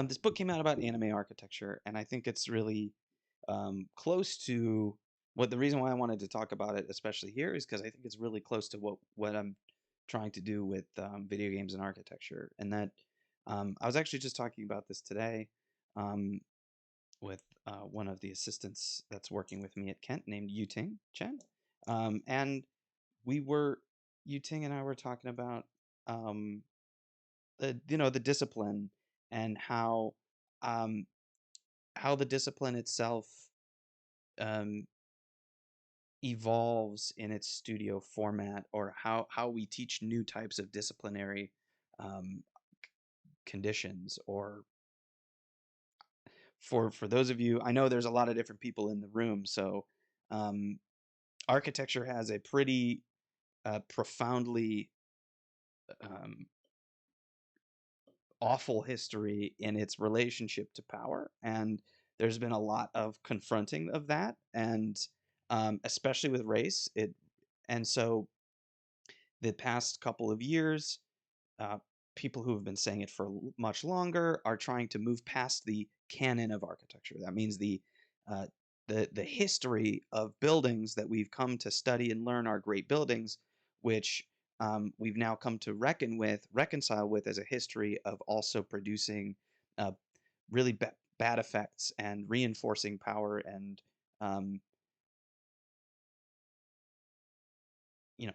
this book came out about anime architecture, and I think it's really close to what the reason why I wanted to talk about it, especially here, is because I think it's really close to what I'm trying to do with video games and architecture. And that I was actually just talking about this today um, with one of the assistants that's working with me at Kent named Yuting Chen. And we were, Yuting and I were talking about um, the discipline and um, how the discipline itself um, evolves in its studio format, or how we teach new types of disciplinary um, conditions. Or for those of you, I know there's a lot of different people in the room, so um, architecture has a pretty profoundly um, awful history in its relationship to power, and there's been a lot of confronting of that, and especially with race. And so the past couple of years, uh, people who have been saying it for much longer are trying to move past the canon of architecture. That means uh, the history of buildings that we've come to study and learn are great buildings, which we've now come to reconcile with as a history of also producing uh, really bad effects and reinforcing power and um,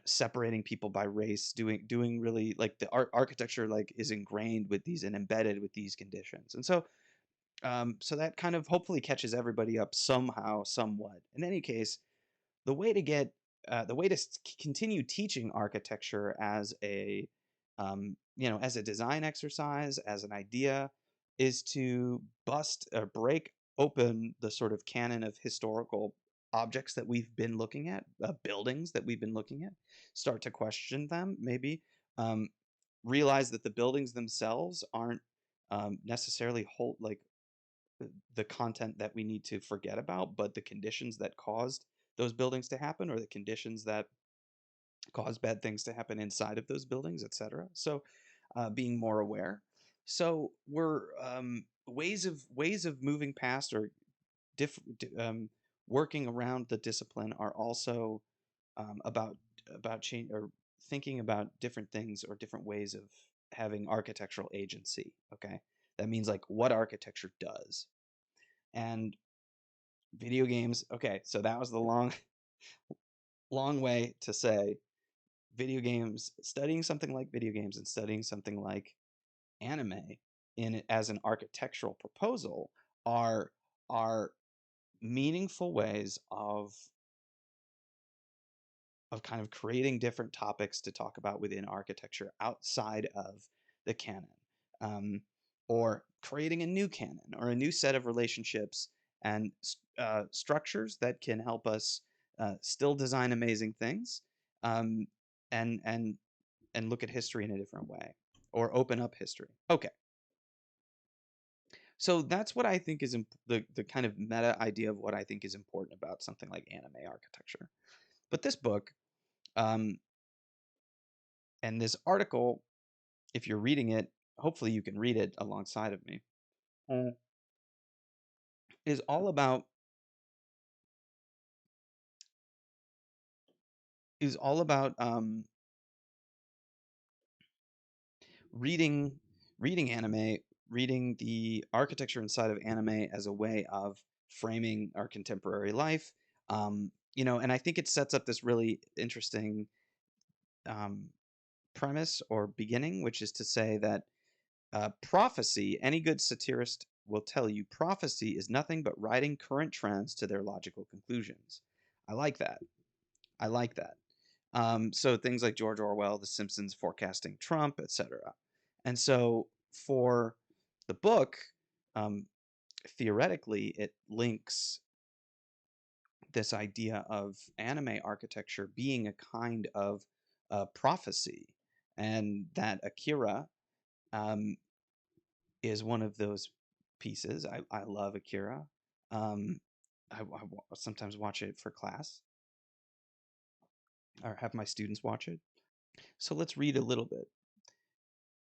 separating people by race, doing really, like, the architecture, like, is ingrained with these and embedded with these conditions. And so so that kind of hopefully catches everybody up somehow, somewhat. In any case, the way to get the way to continue teaching architecture as a as a design exercise, as an idea, is to bust or break open the sort of canon of historical objects that we've been looking at, buildings that we've been looking at, start to question them, maybe um, realize that the buildings themselves aren't necessarily whole, like, the content that we need to forget about, but the conditions that caused those buildings to happen, or the conditions that cause bad things to happen inside of those buildings, etc. So, being more aware. So we're ways of moving past, or working around the discipline, are also about change, or thinking about different things or different ways of having architectural agency. Okay, that means, like, what architecture does. And video games. Okay, so that was the long way to say video games. Studying something like video games and studying something like anime as an architectural proposal are are meaningful ways of kind of creating different topics to talk about within architecture outside of the canon, um, or creating a new canon or a new set of relationships and structures that can help us still design amazing things, um, and look at history in a different way, or open up history. Okay, so that's what I think is the kind of meta idea of what I think is important about something like anime architecture. But this book, um, and this article, if you're reading it, hopefully you can read it alongside of me, mm, is all about is all about reading anime, reading the architecture inside of anime as a way of framing our contemporary life. And I think it sets up this really interesting um, premise or beginning, which is to say that prophecy, any good satirist will tell you, prophecy is nothing but writing current trends to their logical conclusions. I like that. I like that. So things like George Orwell, The Simpsons, forecasting Trump, etc. And so for the book, um, theoretically, it links this idea of anime architecture being a kind of prophecy, and that Akira um, is one of those pieces. I love Akira. Um, sometimes watch it for class, or have my students watch it. So let's read a little bit.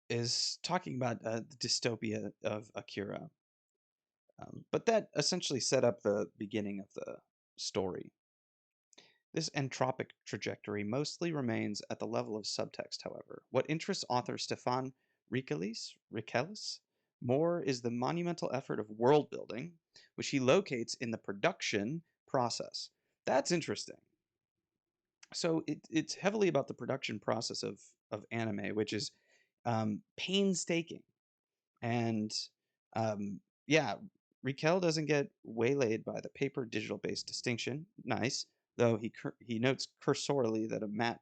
is talking about the dystopia of Akira. But that essentially set up the beginning of the story. This entropic trajectory mostly remains at the level of subtext, however. What interests author Stefan Rikelis more is the monumental effort of world building, which he locates in the production process. That's interesting. So it's heavily about the production process of anime, which is painstaking. And yeah, Raquel doesn't get waylaid by the paper digital based distinction. Nice, though he notes cursorily that a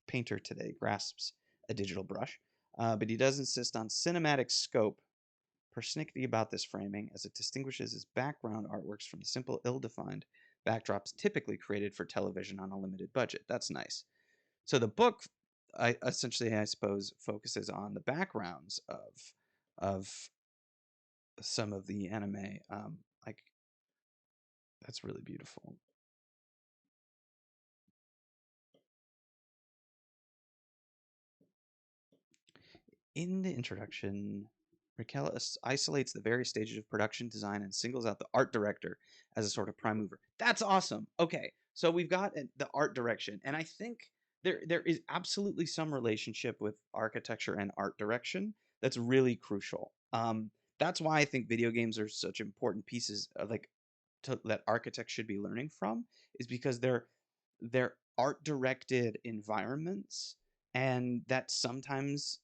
painter today grasps a digital brush, but he does insist on cinematic scope, persnickety about this framing, as it distinguishes his background artworks from the simple, ill-defined backdrops typically created for television on a limited budget. That's nice. So the book, I suppose, focuses on the backgrounds of some of the anime. Like that's really beautiful. In the introduction, Raquel isolates the various stages of production design and singles out the art director as a sort of prime mover. That's awesome. Okay, so we've got the art direction, and I think there is absolutely some relationship with architecture and art direction that's really crucial. That's why I think video games are such important pieces of that architects should be learning from, is because they're art directed environments, and that sometimes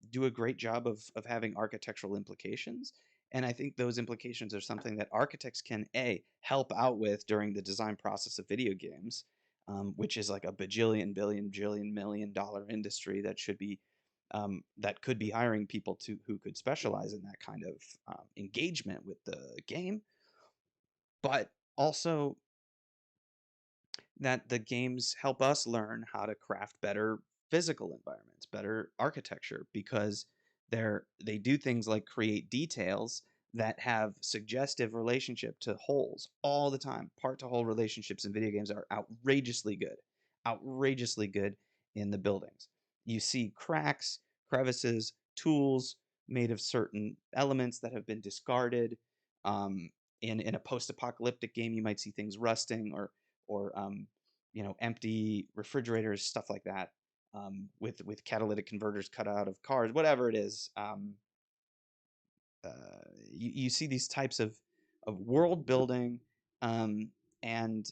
do a great job of having architectural implications. And I think those implications are something that architects can help out with during the design process of video games, which is like a bajillion billion jillion $1 million industry that should be that could be hiring people to who could specialize in that kind of engagement with the game, but also that the games help us learn how to craft better physical environments, better architecture, because they do things like create details that have suggestive relationship to wholes all the time. Part to whole relationships in video games are outrageously good in the buildings. You see cracks, crevices, tools made of certain elements that have been discarded. Um, in a post-apocalyptic game, you might see things rusting or empty refrigerators, stuff like that, with catalytic converters cut out of cars, whatever it is. You see these types of world building um, and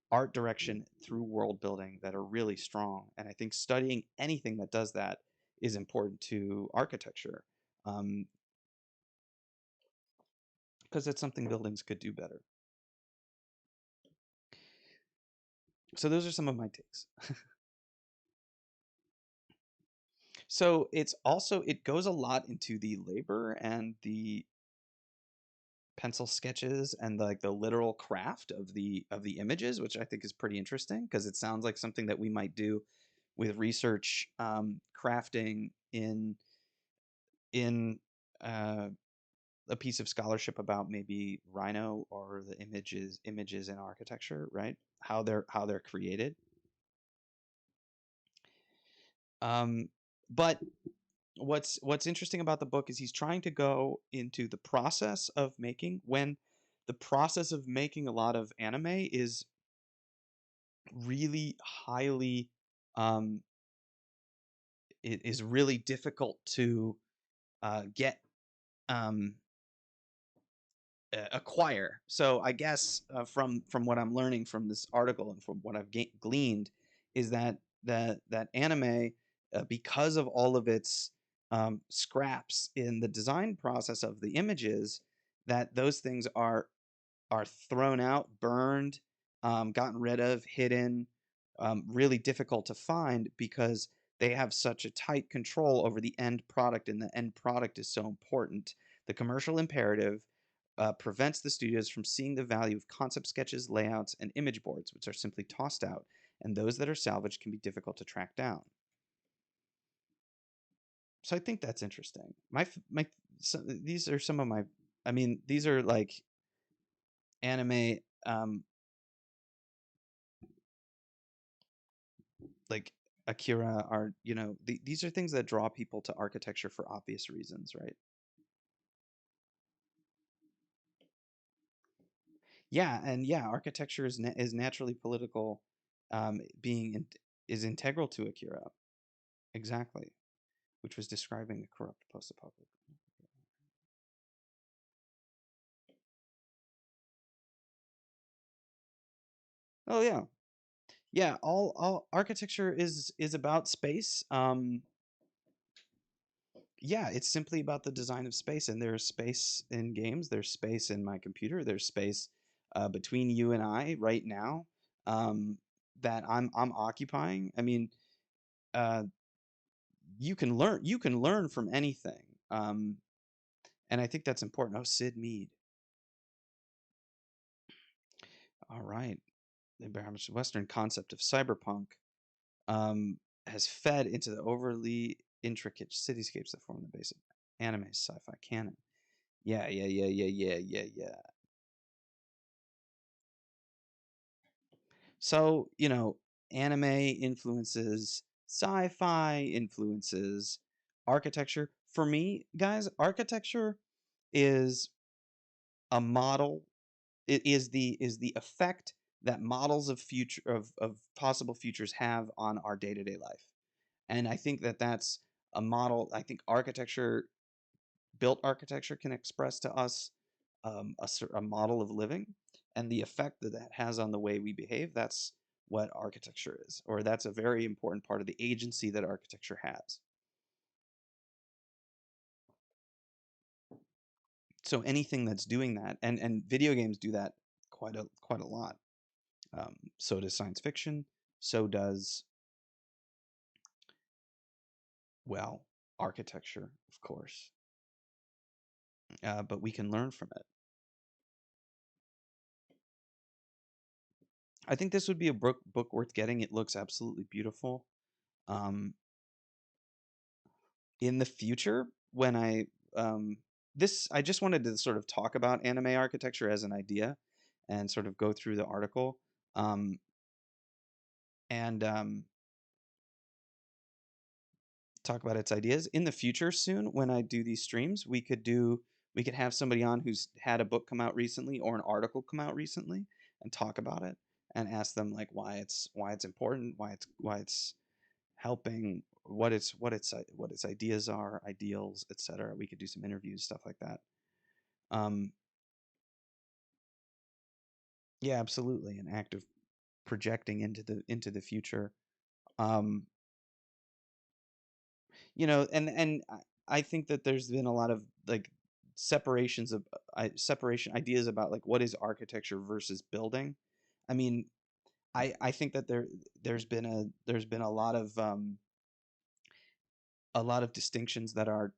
art direction through world building that are really strong. And I think studying anything that does that is important to architecture, because it's something buildings could do better. So those are some of my takes. So it goes a lot into the labor and the pencil sketches and the literal craft of the images, which I think is pretty interesting because it sounds like something that we might do with research crafting in uh, a piece of scholarship about maybe Rhino or the images in architecture, right? How they're created. But what's interesting about the book is he's trying to go into the process of making, when the process of making a lot of anime is really highly um it is really difficult to get um acquire. So I guess from what I'm learning from this article and from what I've gleaned is that anime, because of all of its scraps in the design process of the images, that those things are thrown out, burned, gotten rid of, hidden, really difficult to find because they have such a tight control over the end product, and the end product is so important. The commercial imperative prevents the studios from seeing the value of concept sketches, layouts, and image boards, which are simply tossed out, and those that are salvaged can be difficult to track down. So I think that's interesting. These are some of my, I mean, these are like anime, like Akira are, these are things that draw people to architecture for obvious reasons, right? Yeah, and yeah, architecture is naturally political, being is integral to Akira. Exactly, which was describing a corrupt post-apocalyptic. Oh yeah, yeah. All architecture is about space. Yeah, it's simply about the design of space, and there's space in games. There's space in my computer. There's space between you and I right now, that I'm occupying. I mean, uh, you can learn from anything, and I think that's important. Oh, Sid Mead. All right, the Western concept of cyberpunk um, has fed into the overly intricate cityscapes that form the base of anime sci-fi canon. Yeah, yeah, yeah, yeah, yeah, yeah, yeah. So, anime influences sci-fi, influences architecture. For me, guys, architecture is a model. It is the effect that models of future of possible futures have on our day-to-day life. And I think that that's a model. I think built architecture can express to us a model of living, and the effect that that has on the way we behave. That's what architecture is, or that's a very important part of the agency that architecture has. So anything that's doing that, and video games do that quite a lot. So does science fiction. So does, well, architecture, of course. But we can learn from it. I think this would be a book worth getting. It looks absolutely beautiful. Um, in the future, when I just wanted to sort of talk about anime architecture as an idea, and sort of go through the article, um, and talk about its ideas. In the future, soon, when I do these streams, we could have somebody on who's had a book come out recently or an article come out recently, and talk about it, and ask them like why it's important, why it's helping, what its ideas are, ideals, etc. We could do some interviews, stuff like that. Um, yeah, absolutely, an act of projecting into the future. Um, and I think that there's been a lot of like separations of separation ideas about like what is architecture versus building. I mean, I think that there's been a lot of distinctions that are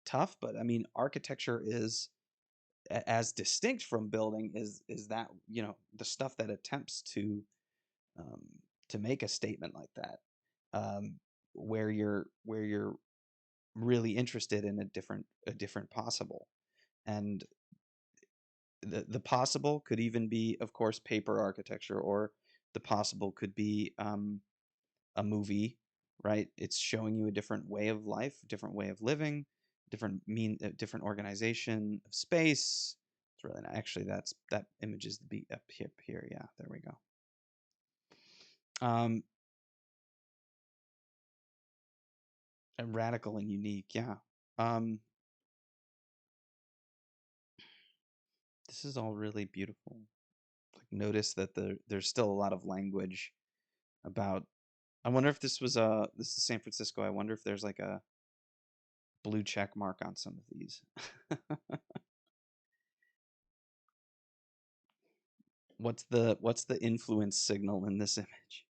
tough, but I mean, architecture is as distinct from building is that the stuff that attempts um, to make a statement like that, um, where you're really interested in a different possible. And the possible could even be, of course, paper architecture, or the possible could be a movie, right? It's showing you a different way of life, different way of living, different organization of space. It's really not, actually, that image is the beat up here. Yeah, there we go. um and radical and unique, yeah. um this is all really beautiful. Like, notice that there's still a lot of language about. I wonder if this is San Francisco. I wonder if there's like a blue check mark on some of these. What's the influence signal in this image?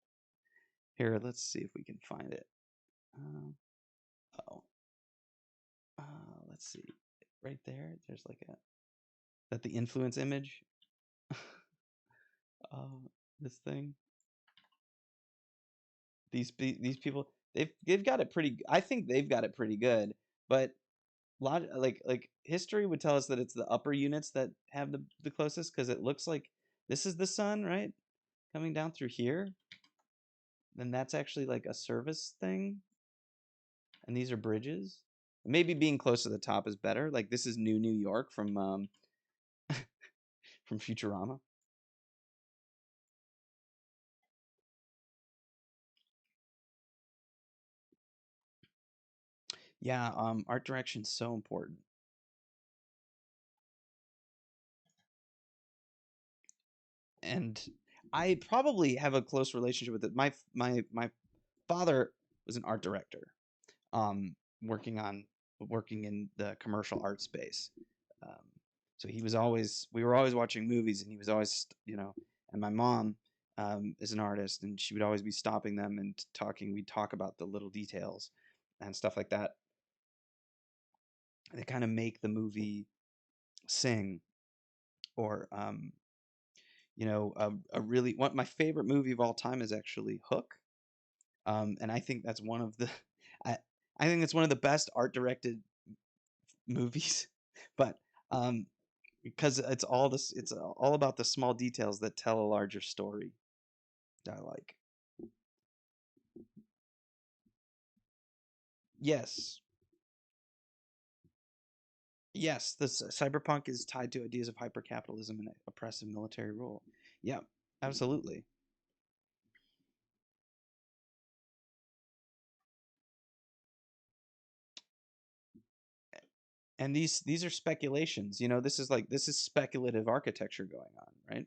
Here, let's see if we can find it. Um, oh, let's see. Right there, there's like that the influence image. uh, this thing. These people, they've got it pretty. I think they've got it pretty good, but like history would tell us that it's the upper units that have the closest, because it looks like this is the sun, right, coming down through here. then that's actually like a service thing, and these are bridges. Maybe being close to the top is better. Like this is New York from Futurama. Yeah, art direction's so important. And I probably have a close relationship with it. My father was an art director, um, working on working in the commercial art space. Um, so he was always we were always watching movies, and he was always And my mom is an artist, and she would always be stopping them and talking. We'd talk about the little details and stuff like that. They kind of make the movie sing, or a really one. My favorite movie of all time is actually Hook, and I think that's one of the I I think it's one of the best art directed movies, but um, because it's all about the small details that tell a larger story that I like. Yes, yes, cyberpunk is tied to ideas of hypercapitalism and oppressive military rule. Yeah, absolutely. And these are speculations. This is speculative architecture going on, right?